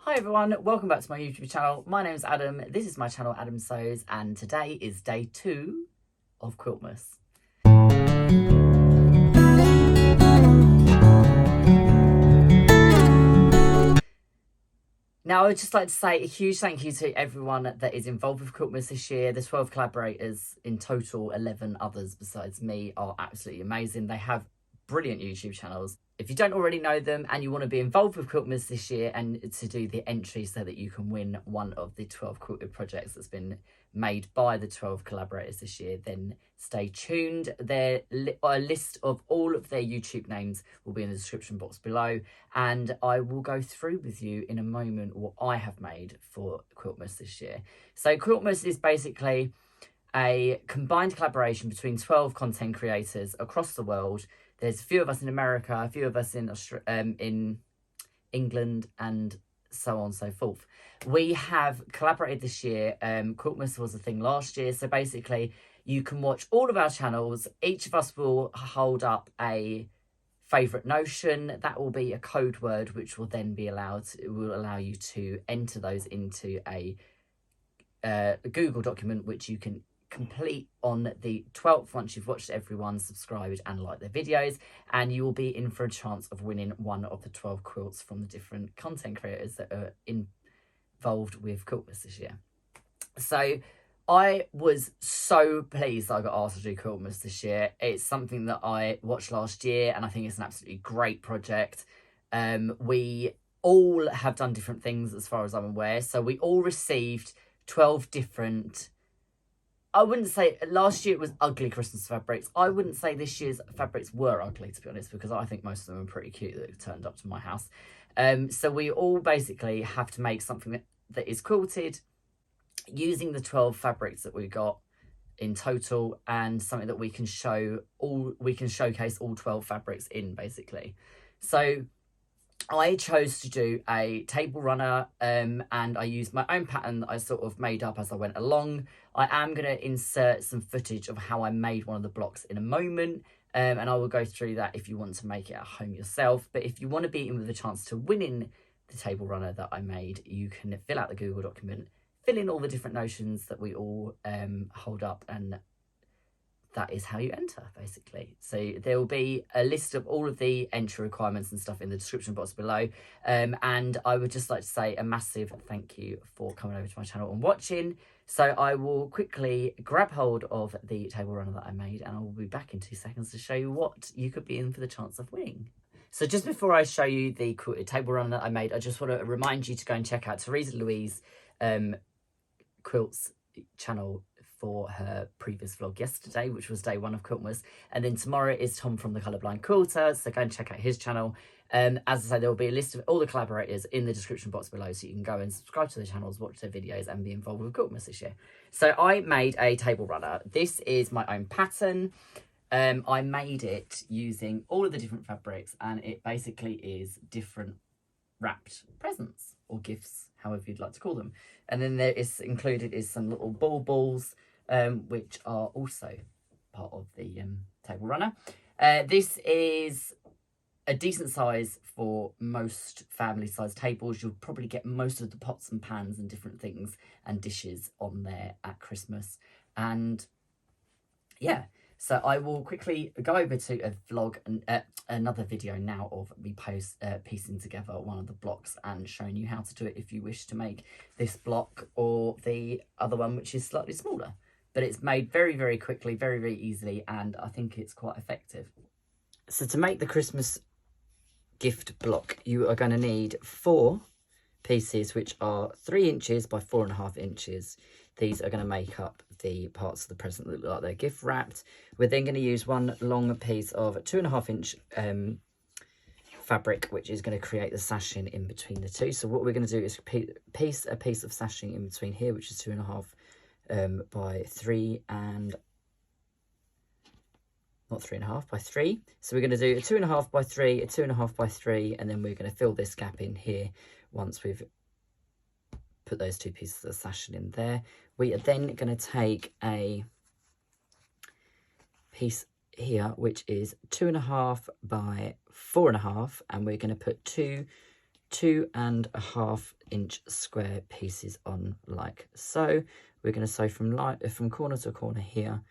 Hi everyone, welcome back to my YouTube channel. My name is Adam, this is my channel Adam Sews, and today is day 2 of Quiltmas. Now I would just like to say a huge thank you to everyone that is involved with Quiltmas this year. The 12 collaborators, in total 11 others besides me, are absolutely amazing. They have brilliant YouTube channels. If you don't already know them and you want to be involved with Quiltmas this year and to do the entry so that you can win one of the 12 quilted projects that's been made by the 12 collaborators this year, then stay tuned. A list of all of their YouTube names will be in the description box below, and I will go through with you in a moment what I have made for Quiltmas this year. So Quiltmas is basically a combined collaboration between 12 content creators across the world. There's a few of us in America, a few of us in England, and so on and so forth. We have collaborated this year. Quiltmas was a thing last year. So basically, you can watch all of our channels. Each of us will hold up a favourite notion. That will be a code word, which will then be will allow you to enter those into a Google document, which you can complete on the 12th once you've watched everyone, subscribed and liked their videos, and you will be in for a chance of winning one of the 12 quilts from the different content creators that are involved with Quiltmas this year. So I was so pleased that I got asked to do Quiltmas this year. It's something that I watched last year and I think it's an absolutely great project. We all have done different things as far as I'm aware, so we all received 12 different, I wouldn't say last year it was ugly Christmas fabrics. I wouldn't say this year's fabrics were ugly, to be honest, because I think most of them are pretty cute that turned up to my house. So we all basically have to make something that is quilted using the 12 fabrics that we got in total, and something that we can showcase all 12 fabrics in, basically. So I chose to do a table runner, and I used my own pattern that I sort of made up as I went along. I am going to insert some footage of how I made one of the blocks in a moment, and I will go through that if you want to make it at home yourself. But if you want to be in with a chance to win in the table runner that I made, you can fill out the Google document, fill in all the different notions that we all hold up, and that is how you enter, basically. So there will be a list of all of the entry requirements and stuff in the description box below. And I would just like to say a massive thank you for coming over to my channel and watching. So I will quickly grab hold of the table runner that I made, and I will be back in 2 seconds to show you what you could be in for the chance of winning. So just before I show you the table runner that I made, I just want to remind you to go and check out Teresa Louise Quilts channel for her previous vlog yesterday, which was day 1 of Quiltmas, and then tomorrow is Tom from the Colourblind Quilter, so go and check out his channel. As I say, there will be a list of all the collaborators in the description box below, so you can go and subscribe to their channels, watch their videos, and be involved with Quiltmas this year. So I made a table runner. This is my own pattern. I made it using all of the different fabrics, and it basically is different wrapped presents or gifts, however you'd like to call them. And then there is included is some little balls, which are also part of the table runner. This is a decent size for most family size tables. You'll probably get most of the pots and pans and different things and dishes on there at Christmas. And yeah, so I will quickly go over to a vlog and another video now of me piecing together one of the blocks and showing you how to do it if you wish to make this block or the other one, which is slightly smaller. But it's made very, very quickly, very, very easily, and I think it's quite effective. So to make the Christmas gift block, you are going to need 4 pieces, which are 3 inches by 4.5 inches. These are going to make up the parts of the present that look like they're gift wrapped. We're then going to use one long piece of 2.5 inch fabric, which is going to create the sashing in between the two. So what we're going to do is piece a piece of sashing in between here, which is 2.5 by 3, and not 3.5 by 3. So we're going to do a 2.5 by 3, a 2.5 by 3, and then we're going to fill this gap in here once we've put those 2 pieces of sashing in there. We are then going to take a piece here, which is 2.5 by 4.5, and we're going to put two 2.5 1/2" square pieces on like so. We're going to sew from corner to corner here.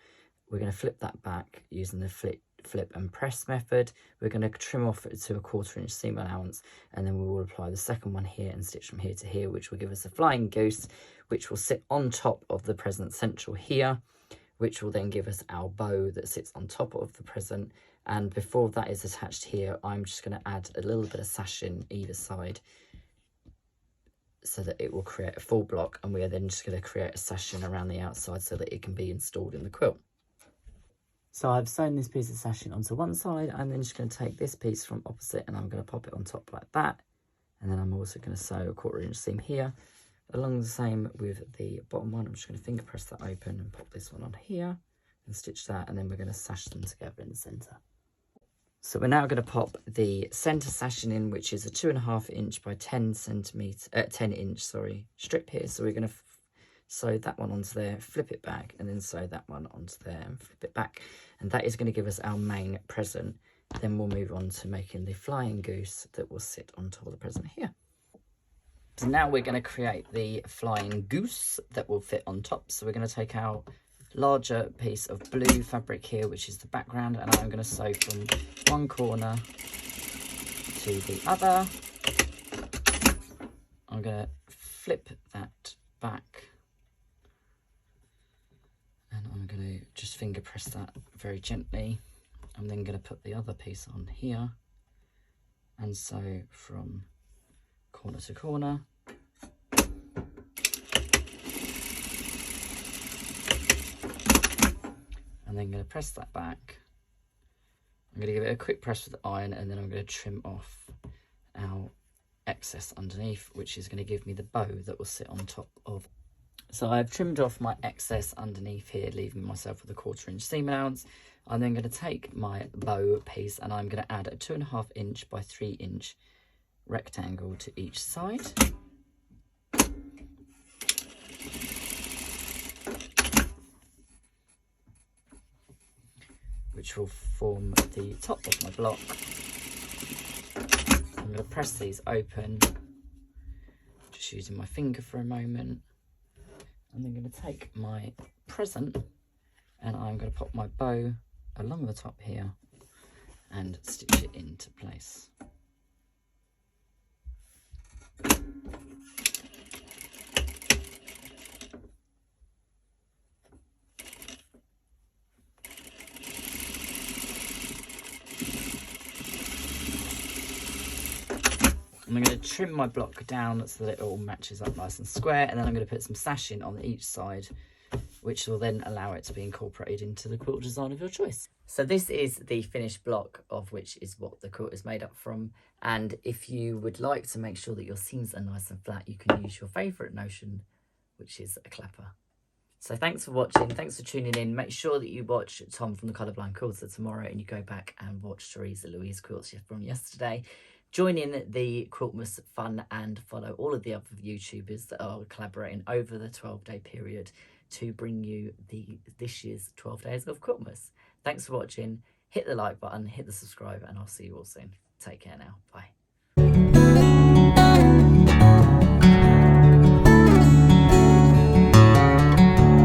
We're going to flip that back using the flip and press method. We're going to trim off it to a 1/4" seam allowance, and then we will apply the second one here and stitch from here to here, which will give us a flying goose, which will sit on top of the present central here, which will then give us our bow that sits on top of the present. And before that is attached here, I'm just going to add a little bit of sashing either side so that it will create a full block, and we are then just going to create a sashing around the outside so that it can be installed in the quilt. So I've sewn this piece of sashing onto one side. I'm then just going to take this piece from opposite and I'm going to pop it on top like that. And then I'm also going to sew a 1/4" seam here, along the same with the bottom one. I'm just going to finger press that open and pop this one on here and stitch that, and then we're going to sash them together in the centre. So we're now going to pop the centre sashing in, which is a 2.5" by 10" strip here. So we're going to sew that one onto there, flip it back, and then sew that one onto there and flip it back. And that is going to give us our main present. Then we'll move on to making the flying goose that will sit on top of the present here. So now we're going to create the flying goose that will fit on top. So we're going to take our larger piece of blue fabric here, which is the background, and I'm going to sew from one corner to the other. I'm going to flip that back, and I'm going to just finger press that very gently. I'm then going to put the other piece on here and sew from corner to corner. And then I'm going to press that back. I'm going to give it a quick press with the iron, and then I'm going to trim off our excess underneath, which is going to give me the bow that will sit on top of. So I've trimmed off my excess underneath here, leaving myself with a 1/4" seam allowance. I'm then going to take my bow piece and I'm going to add a 2.5" by 3" rectangle to each side. Which will form the top of my block. I'm going to press these open, just using my finger for a moment. I'm then going to take my present and I'm going to pop my bow along the top here and stitch it into place. I'm going to trim my block down so that it all matches up nice and square, and then I'm going to put some sashing on each side, which will then allow it to be incorporated into the quilt design of your choice. So this is the finished block, of which is what the quilt is made up from. And if you would like to make sure that your seams are nice and flat, you can use your favourite notion, which is a clapper. So thanks for watching, thanks for tuning in. Make sure that you watch Tom from the Colourblind Quilter tomorrow, and you go back and watch Teresa Louise quilts from yesterday. Join in the Quiltmas fun and follow all of the other YouTubers that are collaborating over the 12-day period to bring you this year's 12 days of Quiltmas. Thanks for watching. Hit the like button, hit the subscribe, and I'll see you all soon. Take care now. Bye.